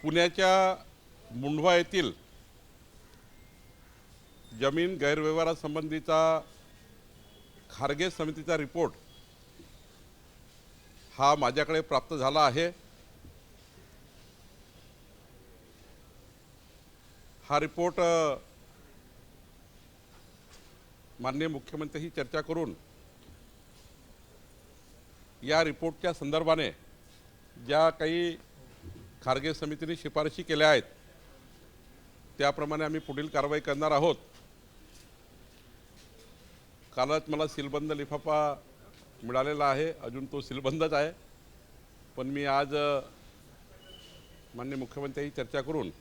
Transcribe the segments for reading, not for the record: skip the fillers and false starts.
पुण्याच्या मुंढवा येथील जमीन गैरव्यवहारासंबंधीचा खारगे समितीचा रिपोर्ट हा माझ्याकडे प्राप्त झाला आहे। हा रिपोर्ट माननीय मुख्यमंत्र्यांशी चर्चा करून या रिपोर्टच्या संदर्भाने ज्या काही खारगे समितीने शिफारशी केल्या आहेत त्याप्रमाणे आम्ही पुढील कारवाई करणार आहोत। कालच मला सीलबंद लिफाफा मिळालेला आहे, अजून तो सीलबंदच आहे, पण मी आज माननीय मुख्यमंत्र्यांशी चर्चा करून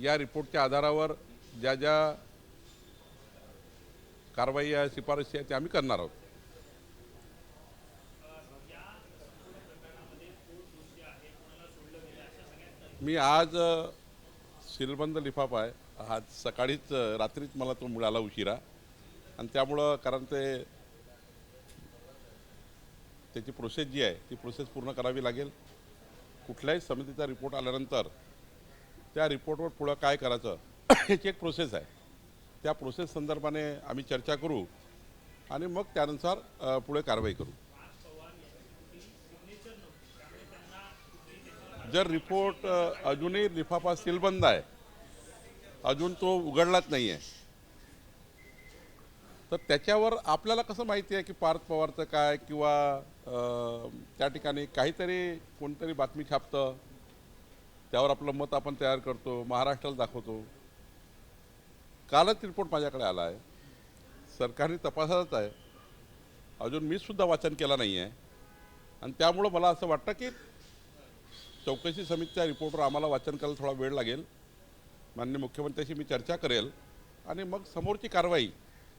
या रिपोर्टच्या आधारावर ज्या ज्या कारवाई या शिफारशी आहेत त्या आम्ही करणार आहोत। मी आज सीलबंद लिफाफा आहे, आज सकाळीच रात्रीच मला तो मिळाला उशिरा, आणि त्यामुळं कारण त्याची प्रोसेस जी आहे ती प्रोसेस पूर्ण करावी लागेल। कुठल्याही समितीचा रिपोर्ट आल्यानंतर त्या रिपोर्टवर पुढं काय करायचं याची एक प्रोसेस आहे। त्या प्रोसेस संदर्भाने आम्ही चर्चा करू आणि मग त्यानुसार पुढे कारवाई करू। जर रिपोर्ट अजूनही लिफाफा सीलबंद आहे, अजून तो उघडलाच नाही आहे, तर त्याच्यावर आपल्याला कसं माहिती आहे की पार्थ पवारचं काय किंवा त्या ठिकाणी काहीतरी कोणतरी बातमी छापतं, त्यावर आपलं मत आपण तयार करतो, महाराष्ट्राला दाखवतो। कालच रिपोर्ट माझ्याकडे आला आहे, सरकारने तपासातच आहे, अजून मी सुद्धा वाचन केलं नाही आहे, आणि त्यामुळं मला असं वाटतं की चौकशी समितीच्या रिपोर्टवर आम्हाला वाचन करायला थोडा वेळ लागेल। माननीय मुख्यमंत्र्यांशी मी चर्चा करेल आणि मग समोरची कारवाई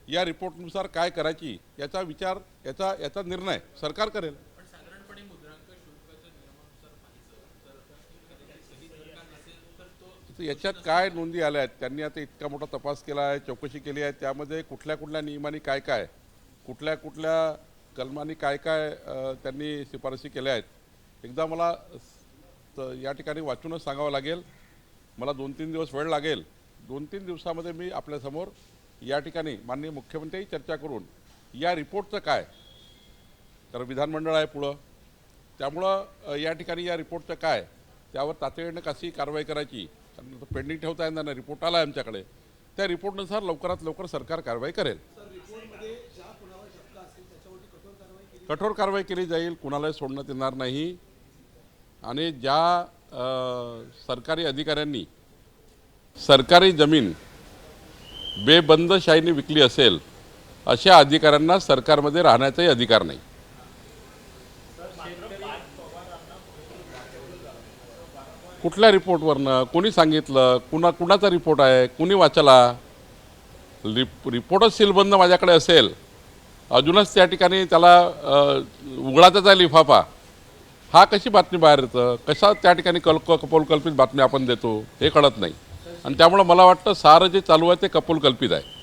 या रिपोर्टनुसार काय करायची याचा विचार याचा निर्णय सरकार करेल। याच्यात काय नोंदी आल्या आहेत, त्यांनी आता इतका मोठा तपास केला आहे, चौकशी केली आहे, त्यामध्ये कुठल्या कुठल्या नियमांनी काय काय, कुठल्या कुठल्या कलमांनी काय काय त्यांनी शिफारशी केल्या आहेत, एकदा मला या ठिकाणी वाचूनच सांगावं लागेल। मला 2-3 दिवस वेळ लागेल। 2-3 दिवसामध्ये मी आपल्यासमोर या ठिकाणी माननीय मुख्यमंत्र्यांशी चर्चा करून या रिपोर्टचं काय, कारण विधानमंडळ आहे पुढं, त्यामुळं या ठिकाणी या रिपोर्टचं काय, त्यावर तातडीने कशी कारवाई करायची, पेंडिंग ठेवता येणार नाही, रिपोर्ट आला आहे आमच्याकडे, त्या रिपोर्टनुसार लवकरात लवकर सरकार कारवाई करेल। कठोर कारवाई केली जाईल, कुणालाही सोडण्यात येणार नाही, आणि ज्या सरकारी अधिकाऱ्यांनी सरकारी जमीन बेबंदशाहीने विकली असेल अशा अधिकाऱ्यांना सरकारमध्ये राहण्याचाही अधिकार नाही। कुठल्या रिपोर्टवरनं, कोणी सांगितलं, कुणाचा रिपोर्ट आहे, कुणी वाचला? रिपोर्टच सीलबंद माझ्याकडे असेल, अजूनच त्या ठिकाणी त्याला उघडाचाच आहे लिफाफा, हा कशी बातमी बाहेर येतं, कशा त्या ठिकाणी कपोलकल्पित बातमी आपण देतो हे कळत नाही, आणि त्यामुळे मला वाटतं सारं जे चालू आहे ते कपोलकल्पित आहे।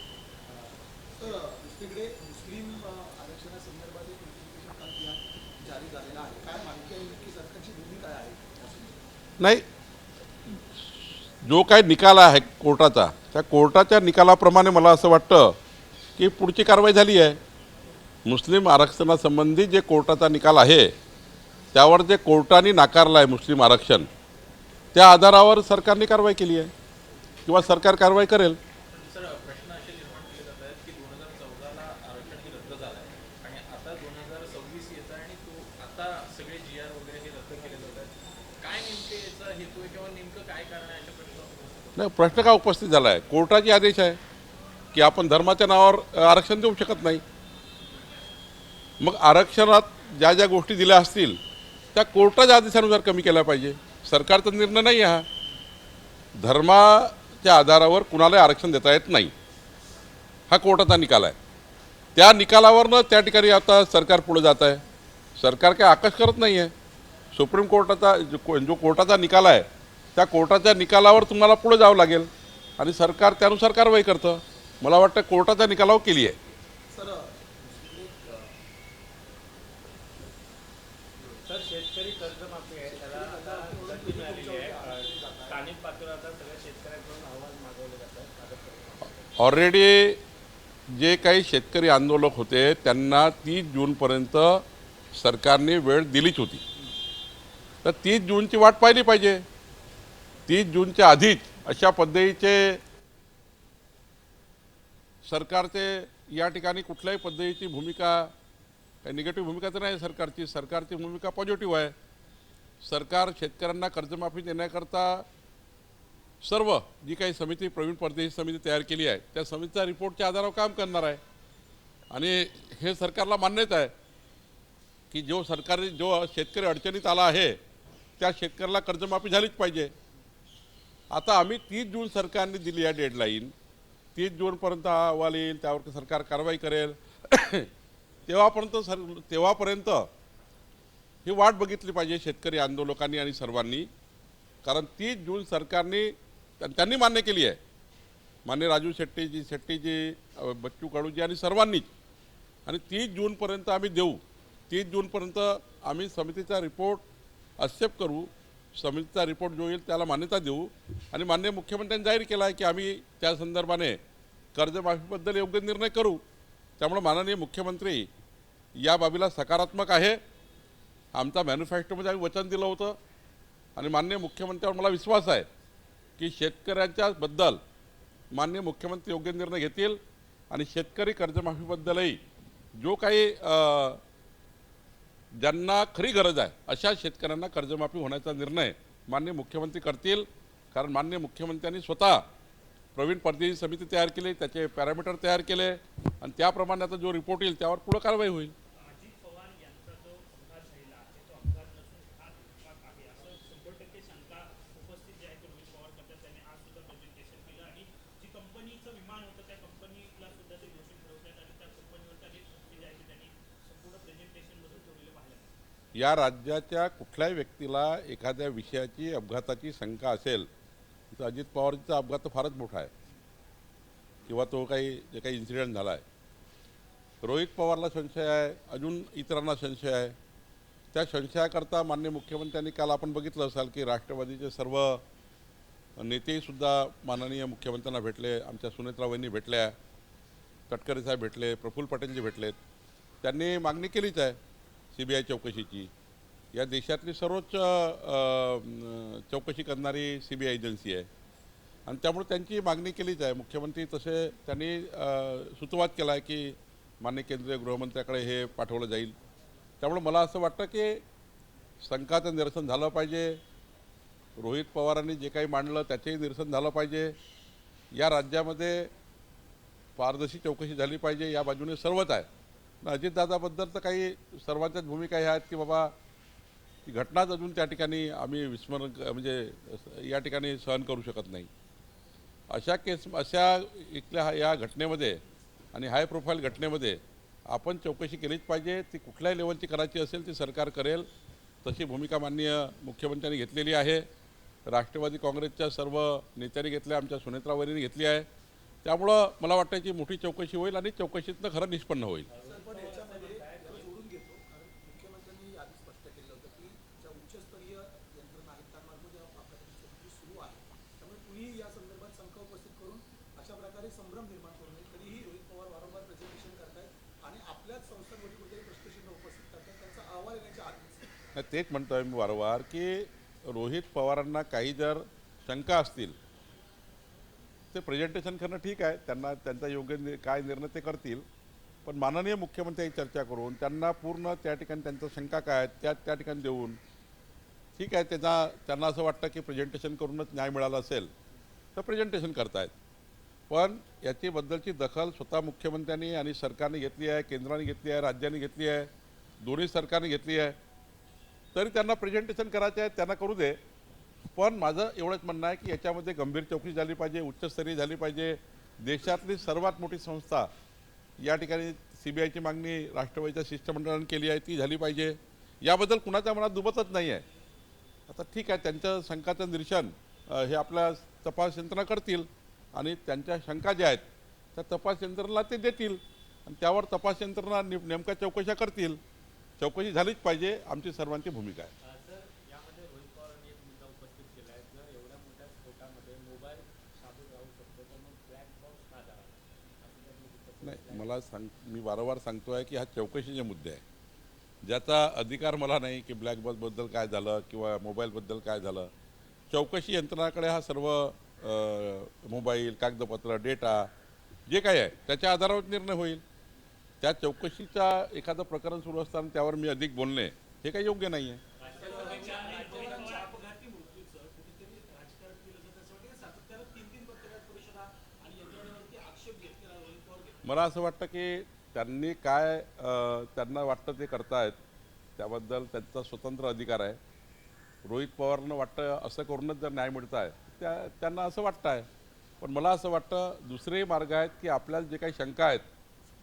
नाही, जो काही निकाल आहे कोर्टाचा, त्या कोर्टाच्या निकालाप्रमाणे मला असं वाटतं की पुढची कारवाई झाली आहे। मुस्लिम आरक्षणासंबंधी जे कोर्टाचा निकाल आहे त्यावर जे कोर्टाने नाकारलं आहे मुस्लिम आरक्षण, त्या आधारावर सरकारने कारवाई केली आहे किंवा सरकार कारवाई करेल। नाही, प्रश्न का उपस्थित झाला आहे, कोर्टाचे आदेश आहे की आपण धर्माच्या नावावर आरक्षण देऊ शकत नाही। मग आरक्षणात ज्या ज्या गोष्टी दिल्या असतील त्या कोर्टाच्या आदेशानुसार कमी केल्या पाहिजे, सरकारचा निर्णय नाही हा। धर्माच्या आधारावर कुणालाही आरक्षण देता येत नाही, हा कोर्टाचा निकाल आहे। त्या निकालावरनं त्या ठिकाणी आता सरकार पुढे जात आहे। सरकार काय आकाश करत नाही आहे, सुप्रीम कोर्टाचा जो कोर्टाचा निकाल आहे त्या कोर्टाच्या निकालावर तुम्हाला पुढे जावं लागेल, आणि सरकार त्यानुसार कारवाई करतं। मला वाटतं कोर्टाच्या निकालावर केली आहे। सर शेतकरी कर्जमाफी आहे त्याला आता गती मिळालेली आहे स्थानिक पातळीवर आता सगळ्या शेतकऱ्यांकडून अहवाल मागवले जातात कागदपत्र. ऑलरेडी जे काही शेतकरी आंदोलक होते त्यांना 30 जूनपर्यंत सरकारने वेळ दिलीच होती. तर 30 जूनची वाट पाहिली पाहिजे. 30 जूनच्या आधीच अशा पद्धतीचे सरकारचे या ठिकाणी कुठल्याही पद्धतीची भूमिका निगेटिव्ह भूमिका तर नाही सरकारची भूमिका पॉझिटिव्ह आहे. सरकार शेतकऱ्यांना कर्जमाफी देण्याकरता सर्व जी काही समिती प्रवीण परदेशी समिती तयार केली आहे त्या समितीच्या रिपोर्टच्या आधारावर काम करणार आहे. आणि हे सरकारला मान्यच आहे की जो शेतकरी अडचणीत आला आहे त्या शेतकऱ्याला कर्जमाफी झालीच पाहिजे. आता आम्ही 30 जून सरकारने दिली आहे डेडलाईन. 30 जूनपर्यंत हा अहवाल येईल, त्यावर सरकार कारवाई करेल. तेव्हापर्यंत ही वाट बघितली पाहिजे शेतकरी आंदोलकांनी आणि सर्वांनी. कारण 30 जून सरकारने त्यांनी मान्य केली आहे. मान्य राजू शेट्टीजी, बच्चू कडूजी आणि सर्वांनीच. आणि 30 जूनपर्यंत आम्ही देऊ. 30 जूनपर्यंत आम्ही समितीचा रिपोर्ट एक्सेप्ट करू. समितीचा रिपोर्ट जो येईल त्याला मान्यता देऊ. आणि माननीय मुख्यमंत्र्यांनी जाहीर केला आहे की आम्ही त्या संदर्भाने कर्जमाफीबद्दल योग्य निर्णय करू. त्यामुळे माननीय मुख्यमंत्री या बाबीला सकारात्मक आहे. आमचा मॅनिफेस्टोमध्ये आम्ही वचन दिलं होतं आणि माननीय मुख्यमंत्र्यांवर मला विश्वास आहे की शेतकऱ्यांच्याबद्दल माननीय मुख्यमंत्री योग्य निर्णय घेतील. आणि शेतकरी कर्जमाफीबद्दलही जो काही ज्यांना खरी गरज आहे अशा शेतकऱ्यांना कर्जमाफी होण्याचा निर्णय माननीय मुख्यमंत्री करतील. कारण माननीय मुख्यमंत्र्यांनी स्वतः प्रवीण परदेशी समिती तयार केली, त्याचे पॅरामीटर तयार केले आणि त्याप्रमाणे आता जो रिपोर्ट येईल त्यावर पुढे कारवाई होईल. अजित पवार यांचा जो अपघात झालेला आहे तो अपघात नसून हा अपघात आहे असं 100% शंका उपस्थित जे आहे ते रोहित पवार करतात. त्यांनी आज सुद्धा प्रेझेंटेशन केलं आणि जी कंपनीचं विमान होतं त्या कंपनीला सुद्धा ते दोषी ठरवतात आणि त्या कंपनीवरचा जे जे आहे ते त्यांनी संपूर्ण प्रेझेंटेशनमधून ठेवलेलं पाहिलं. या राज्याच्या कुठल्याही व्यक्तीला एखाद्या विषयाची अपघाताची शंका असेल तर अजित पवारचा अपघात तर फारच मोठा आहे किंवा तो जे काही इन्सिडेंट झाला आहे. रोहित पवारला संशय आहे, अजून इतरांना संशय आहे. त्या संशयाकरता माननीय मुख्यमंत्र्यांनी काल आपण बघितलं असाल की राष्ट्रवादीचे सर्व नेतेसुद्धा माननीय मुख्यमंत्र्यांना भेटले. आमच्या सुनेत्रा वहिनी भेटल्या, तटकरे साहेब भेटले, प्रफुल्ल पटेलजी भेटलेत. त्यांनी मागणी केलीच आहे CBI चौकशीची. या देशातली सर्वोच्च चौकशी करणारी CBI एजन्सी आहे आणि त्यामुळे त्यांची मागणी केलीच आहे. मुख्यमंत्री तसे त्यांनी सूतोवाच केला आहे की माननीय केंद्रीय गृहमंत्र्याकडे हे पाठवलं जाईल. त्यामुळे मला असं वाटतं की शंकाचं निरसन झालं पाहिजे. रोहित पवारांनी जे काही मांडलं त्याचंही निरसन झालं पाहिजे. या राज्यामध्ये पारदर्शी चौकशी झाली पाहिजे. या बाजूने सर्वच आहे. अजितदादाबद्दल तर काही सर्वांच्याच भूमिका ह्या आहेत की बाबा ती घटनाच अजून त्या ठिकाणी आम्ही म्हणजे या ठिकाणी सहन करू शकत नाही. अशा इथल्या या घटनेमध्ये आणि हाय प्रोफाईल घटनेमध्ये आपण चौकशी केलीच पाहिजे. ती कुठल्याही लेवलची करायची असेल ती सरकार करेल. तशी भूमिका माननीय मुख्यमंत्र्यांनी घेतलेली आहे. राष्ट्रवादी काँग्रेसच्या सर्व नेत्यांनी घेतल्या, आमच्या सुनेत्रा वहिनींनी घेतली आहे. त्यामुळं मला वाटतं की मोठी चौकशी होईल आणि चौकशीतनं खरं निष्पन्न होईल. संभ्रम निर्माण करू नये. तरीही रोहित पवार वारंवार प्रेझेंटेशन करतायत आणि आपल्याच संस्थांमध्ये कुठेतरी प्रश्नचिन्ह उपस्थित करतात. त्यांचा अहवाल येण्याच्या आधीच तेच म्हणतोय मी वारंवार की रोहित पवारांना काही जर शंका असतील ते प्रेझेंटेशन करणं ठीक आहे. त्यांना त्यांचा योग्य काय निर्णय ते करतील. पण माननीय मुख्यमंत्र्यांची चर्चा करून त्यांना पूर्ण त्या ठिकाणी त्यांच्या शंका काय आहेत त्या ठिकाणी देऊन ठीक आहे. त्यांना असं वाटतं की प्रेझेंटेशन करूनच न्याय मिळाला असेल तर प्रेझेंटेशन करतायत. पण याच्याबद्दलची दखल स्वतः मुख्यमंत्र्यांनी आणि सरकारने घेतली आहे, केंद्राने घेतली आहे, राज्यांनी घेतली आहे, दोन्ही सरकारने घेतली आहे. तरी त्यांना प्रेझेंटेशन करायचं आहे, त्यांना करू दे. पण माझं एवढंच म्हणणं आहे की याच्यामध्ये गंभीर चौकशी झाली पाहिजे, उच्चस्तरीय झाली पाहिजे. देशातली सर्वात मोठी संस्था या ठिकाणी CBIची मागणी राष्ट्रवादीच्या शिष्टमंडळाने केली आहे, ती झाली पाहिजे. याबद्दल कुणाच्या मनात दुबतच नाही आहे. आता ठीक आहे, त्यांचं शंकाचं निरसन हे आपल्या तपास यंत्रणा करतील आणि त्यांच्या शंका ज्या आहेत त्या तपास यंत्रणेला ते देतील आणि त्यावर तपास यंत्रणा नेमक्या चौकशा करतील. चौकशी झालीच पाहिजे, आमची सर्वांची भूमिका आहे. सर, यामध्ये रोहित पवारांनी एक मुद्दा उपस्थित केला आहे. जर एवढ्या मोठ्या नाही, मी वारंवार सांगतोय की हा चौकशीचे मुद्दे आहे. ज्याचा अधिकार मला नाही की ब्लॅक बॉक्सबद्दल काय झालं किंवा मोबाईलबद्दल काय झालं. चौकशी यंत्रणाकडे हा सर्व मोबाईल, कागदपत्र, डेटा जे काय आहे त्याच्या आधारावर निर्णय होईल. त्या चौकशीचा एखादं प्रकरण सुरू असताना त्यावर मी अधिक बोलणे हे काही योग्य नाही आहे. राज्यपालांच्या अपघाती मृत्यूचं कुठेतरी राजकारण केलं जातं असं वाटतं. सातत्यानं 3 पत्रकार परिषदा आणि यंत्रणेवरती आक्षेप घेतलेला रोहित पवार घेतला. मला असं वाटतं की त्यांनी काय त्यांना वाटतं ते करतायत, त्याबद्दल त्यांचा स्वतंत्र अधिकार आहे. रोहित पवारांना वाटतं असं करूनच जर न्याय मिळत आहे त्यांना असं वाटतं आहे. पण मला असं वाटतं दुसरेही मार्ग आहेत की आपल्याला जे काही शंका आहेत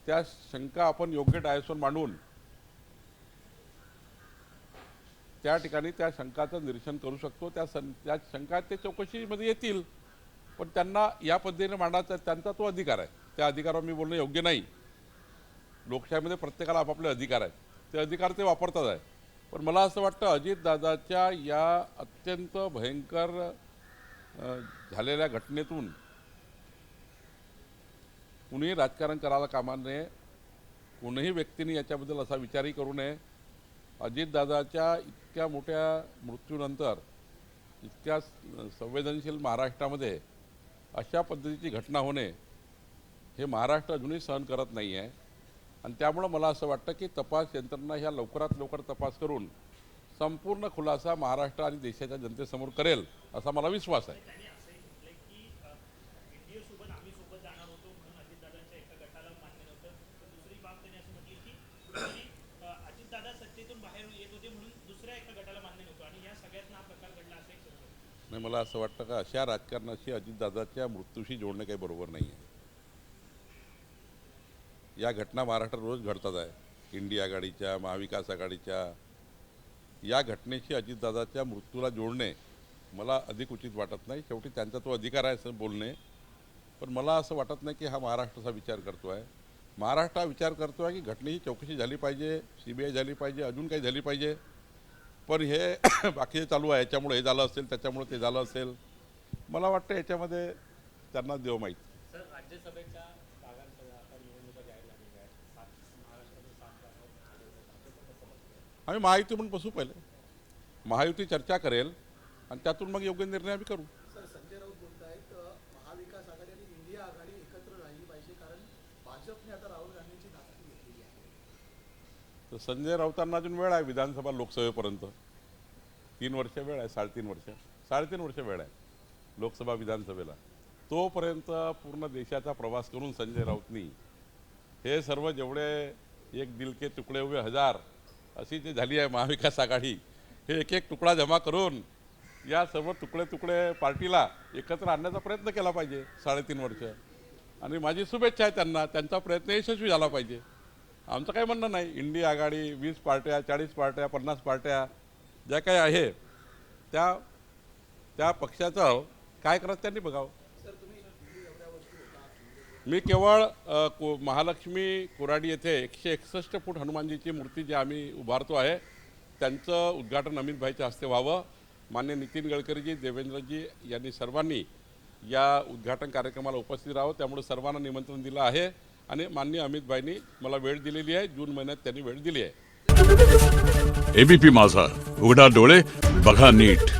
त्या शंका आपण योग्य डायसवर मांडून त्या ठिकाणी त्या शंकाचं निरीक्षण करू शकतो. त्या शंका ते चौकशीमध्ये येतील, पण त्यांना या पद्धतीने मांडायचा त्यांचा तो अधिकार आहे. त्या अधिकारावर मी बोलणं योग्य नाही. लोकशाहीमध्ये प्रत्येकाला आपापले अधिकार आहेत, ते अधिकार ते वापरतात आहे. पण मला असं वाटतं अजितदादाच्या या अत्यंत भयंकर झालेल्या घटनेतून कुणीही राजकारण करायला कामा नये. कोणीही व्यक्तीने याच्याबद्दल असा विचारही करू नये. अजितदादाच्या इतक्या मोठ्या मृत्यूनंतर इतक्या संवेदनशील महाराष्ट्रामध्ये अशा पद्धतीची घटना होणे हे महाराष्ट्र अजूनही सहन करत नाही आहे. आणि त्यामुळं मला असं वाटतं की तपास यंत्रणा ह्या लवकरात लवकर तपास करून संपूर्ण खुलासा महाराष्ट्र आणि देशाच्या जनतेसमोर करेल असा मला विश्वास आहे. त्यांनी असंही म्हटलंय की एनडीए सोबत आम्ही सोबत जाणार होतो म्हणून अजितदादांच्या एका गटाला मान्य नव्हतं. तर दुसरी बाब त्यांनी असं म्हटली की कुठेतरी अजितदादा सत्तेतून बाहेर येत होते म्हणून दुसऱ्या एका गटाला मान्य नव्हतं आणि या सगळ्यातनं हा प्रकार घडला असं एक समजलं. नाही, मला असं वाटतं का अशा राजकारणाशी अजितदादाच्या मृत्यूशी जोडणे काही बरोबर नाही आहे. या घटना महाराष्ट्रात रोज घडतात आहे. इंडिया आघाडीच्या, महाविकास आघाडीच्या या घटनेशी अजितदादाच्या मृत्यूला जोडणे मला अधिक उचित वाटत नाही. शेवटी त्यांचा तो अधिकार आहे असं बोलणे. पण मला असं वाटत नाही की हा महाराष्ट्राचा विचार करतो आहे. महाराष्ट्र हा विचार करतो आहे की घटनेची चौकशी झाली पाहिजे, CBI झाली पाहिजे, अजून काही झाली पाहिजे. पण हे बाकीचे चालू आहे, याच्यामुळे हे झालं असेल, त्याच्यामुळे ते झालं असेल. मला वाटतं याच्यामध्ये त्यांना देव माहीत. सर, राज्यसभेच्या जागांच्या आता निवडणुका जाहीर झालेल्या आहेत. महाराष्ट्रातील 7 जागा आम्ही महायुती म्हणून बसू पहिले. महायुती चर्चा करेल आणि त्यातून मग योग्य निर्णय आम्ही करू. सर, संजय राऊत बोलत आहेत महाविकास आघाडी आणि इंडिया आघाडी एकत्र राहिली पाहिजे कारण भाजपने आता राहुल गांधींची नाराजी घेतलेली आहे. तर संजय राऊतांना अजून वेळ आहे विधानसभा लोकसभेपर्यंत. 3 वर्ष वेळ आहे, 3.5 वर्ष वेळ आहे लोकसभा विधानसभेला. तोपर्यंत पूर्ण देशाचा प्रवास करून संजय राऊतनी हे सर्व जेवढे एक दिल के तुकडे हुए हजार अशी जी झाली आहे महाविकास आघाडी, हे एक एक तुकडा जमा करून या सर्व तुकडे पार्टीला एकत्र आणण्याचा प्रयत्न केला पाहिजे 3.5 वर्ष. आणि माझी शुभेच्छा आहे त्यांना. त्यांचा प्रयत्न यशस्वी झाला पाहिजे. आमचं काही म्हणणं नाही. इंडिया आघाडी 20 पार्ट्या, 40 पार्ट्या, 50 पार्ट्या ज्या काही आहे त्या पक्षाचं काय करत त्यांनी बघावं. मी केवळ महालक्ष्मी कोराडी येथे 161 फूट हनुमानजीची मूर्ती जी आम्ही उभारतो आहे त्यांचं उद्घाटन अमितभाईच्या हस्ते व्हावं. माननीय नितीन गडकरीजी, देवेंद्रजी यांनी सर्वांनी या उद्घाटन कार्यक्रमाला उपस्थित राहावं. त्यामुळे सर्वांना निमंत्रण दिलं आहे आणि माननीय अमितभाईंनी मला वेळ दिलेली आहे. जून महिन्यात त्यांनी वेळ दिली आहे. ABP माझा, उघडा डोळे बघा नीट.